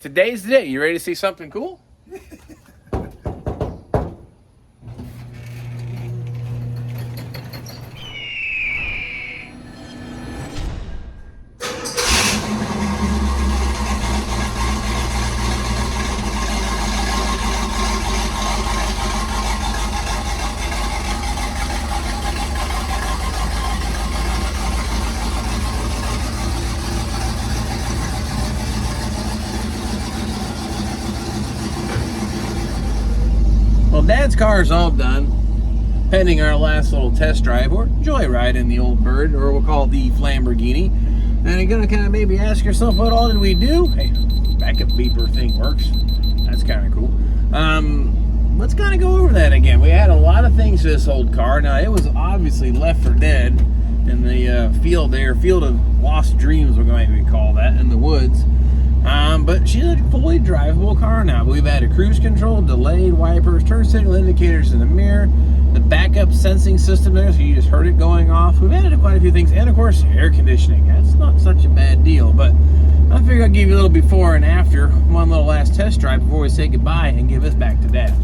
Today's the day. You ready to see something cool? Well, Dad's car is all done, pending our last little test drive or joyride in the old bird, or we'll call it the Lamborghini. And you're gonna kind of maybe ask yourself, what all did we do? Hey, backup beeper thing works. That's kind of cool. Let's kind of go over that again. We had a lot of things to this old car. Now, it was obviously left for dead in the field there, field of lost dreams, we're going to maybe call that, in the woods. But she's a fully drivable car now. We've added cruise control, delayed wipers, turn signal indicators in the mirror, the backup sensing system there, so you just heard it going off. We've added quite a few things, and of course, air conditioning. That's not such a bad deal, but I figured I'd give you a little before and after, one little last test drive before we say goodbye and give us back to Dad.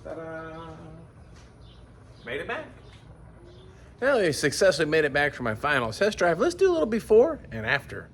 Ta-da! Made it back. Well, I successfully made it back for my final test drive. Let's do a little before and after.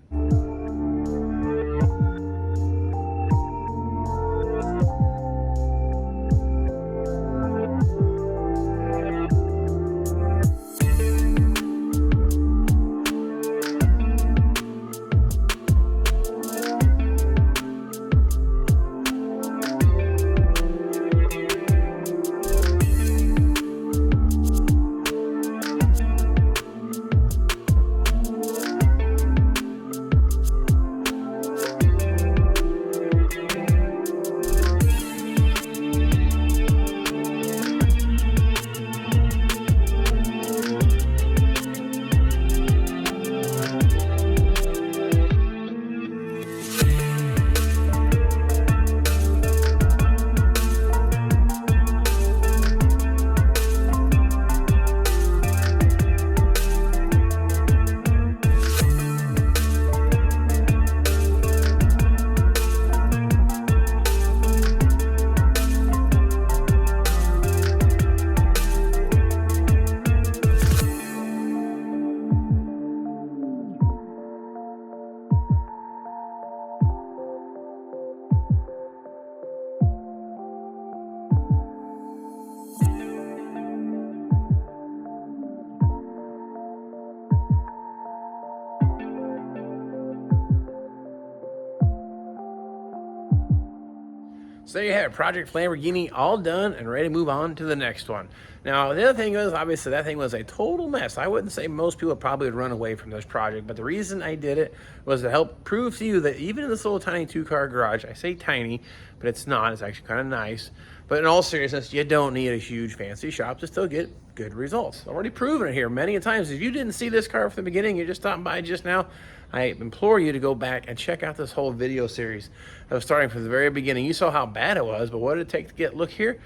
So there you have it, Project Lamborghini all done and ready to move on to the next one. Now, the other thing is, obviously, that thing was a total mess. I wouldn't say most people probably would run away from this project, but the reason I did it was to help prove to you that even in this little tiny two-car garage, I say tiny, but it's not. It's actually kind of nice. But in all seriousness, you don't need a huge fancy shop to still get good results. Already proven it here many times. If you didn't see this car from the beginning, you're just stopping by just now, I implore you to go back and check out this whole video series that was starting from the very beginning. You saw how bad it was, but what did it take to get look here?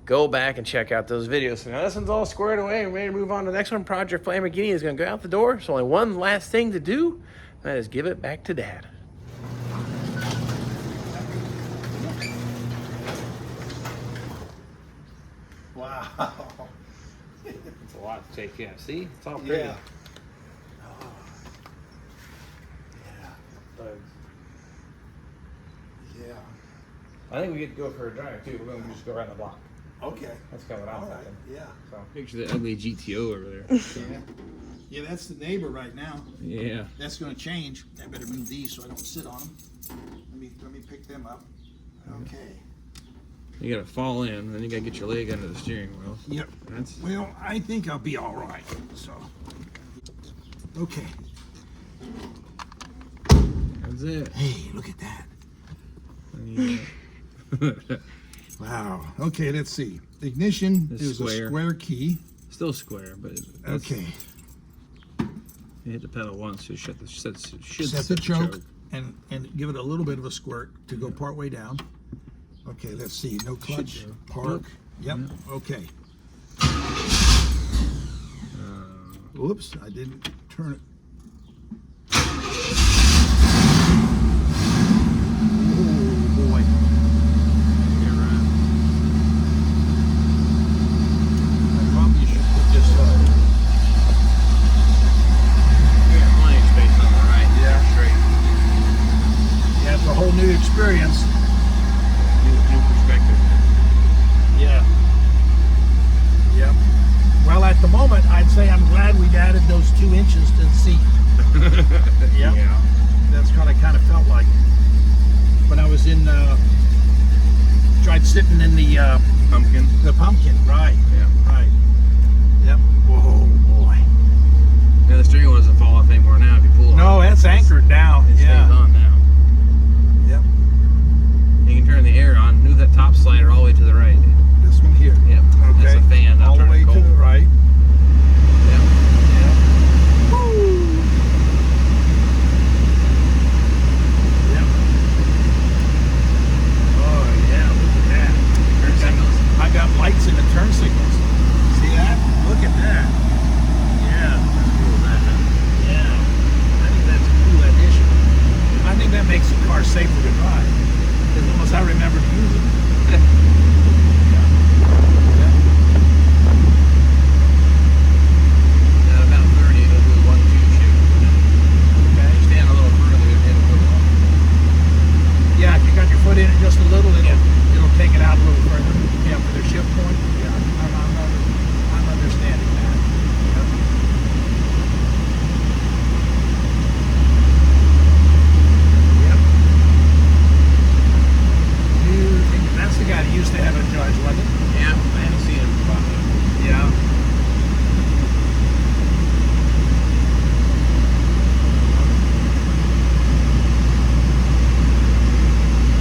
Go back and check out those videos. So now this one's all squared away and ready to move on to the next one. Project Lamborghini is going to go out the door. There's only one last thing to do, and that is give it back to Dad. Wow. It's a lot to take in. See? It's all pretty. Yeah. Oh. Yeah. Yeah. I think we get to go for a drive too. We're going to just go around the block. Okay. That's kind of what I'm All right. thinking. Yeah. So picture the ugly GTO over there. Yeah. Yeah, that's the neighbor right now. Yeah. That's going to change. I better move these so I don't sit on them. Let me pick them up. Okay. You got to fall in, then you got to get your leg under the steering wheel. Yep. That's Well, I think I'll be all right. So. Okay. it. Hey, look at that. Yeah. Wow. Okay, let's see. Ignition It's is square. a square key. Still square, but Okay. You hit the pedal once, you should Set set the choke and give it a little bit of a squirt to go part way down. Okay, let's see. No clutch. go. Park. Yep. Yep. Okay. Whoops, I didn't turn it. Oh boy. You're right. I probably should put this You got plenty of space on the right. Yeah. Straight. yeah, it's a whole new experience. New perspective. Yeah. Yep. Well, at the moment, I'd say I'm glad we added those 2 inches to the seat. Yep. Yeah. That's what I kind of felt like when I was in. Tried sitting in the Pumpkin. pumpkin. Right. Yeah. Right. Yep. Whoa, boy. Yeah, the steering wheel doesn't fall off anymore now if you pull it. No, that's anchored down. It stays on now. Yep. You can turn the air on. Move that top slider all the way to the right. This one here. Yep. Okay. That's a fan. I'll All the turn it way to cold. the right. Yep. Yep. Woo. Yep. Oh yeah, look at that. Turn signals. I got lights in the turn signals. See that? Look at that. Yeah. Cool, that, huh? Yeah. I think that's a cool addition. I think that makes the car safer to drive. As long as I remember to use it. At about 30, it'll do 1-2 shift. Okay. Stand a little further, it'll hit a little off. Yeah, if you got your foot in it just a little, it'll take it out a little further. Yeah, for the shift point. Yeah, I'm understanding that. Yep. Yep. That's the guy that used to have a Judge, wasn't it? Yeah, I haven't seen him for a while. Yeah.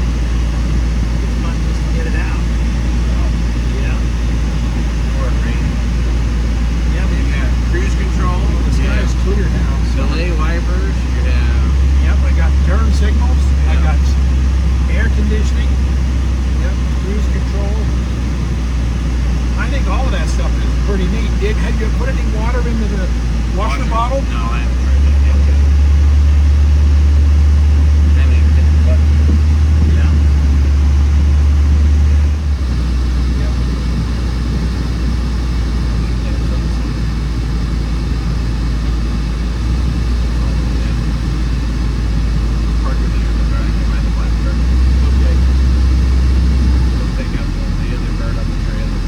It's fun just to get it out. Yeah. Or rain. Yeah, but You got cruise control. the sky is clear now. Delay wipers. You have Yep, I got turn signals. I Yeah. got air conditioning. Yep, cruise control. I think all of that stuff is pretty neat. Have you put any water into the washer bottle? No, I haven't tried that yet. Okay. I haven't even hit the button. Yeah. Yep. Park with you in the drive, you might have left her. Okay. It'll pick up the other bird up the trailer.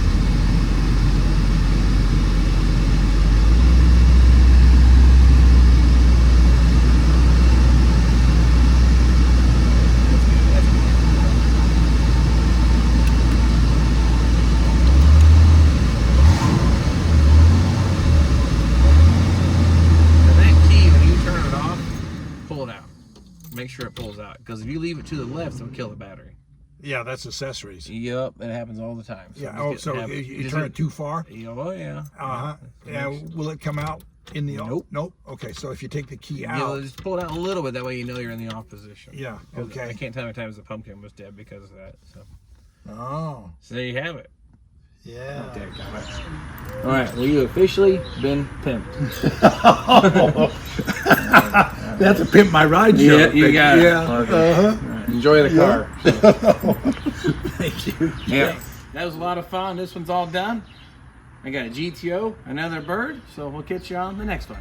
That's good. And that key, when you turn it off, pull it out. Make sure it pulls out. Because if you leave it to the left, it'll kill the battery. Yeah, that's accessories. Yep, it happens all the time. So Yeah. just Oh, get- so have- you just turn get- it too far? Oh yeah. Uh-huh. Yeah, will it come out in the Nope. Nope. Okay, so if you take the key Yeah, out. just pull it out a little bit. That way you know you're in the off position. Yeah, 'Cause okay. I can't tell how many times the pumpkin was dead because of that. So Oh, there you have it. yeah. All right. Well, you officially been pimped. That's to pimp my ride. Yeah, you got it. Yeah. Okay. Right, enjoy the car. Thank you. Yeah. That was a lot of fun. This one's all done. I got a GTO, another bird. So we'll catch you on the next one.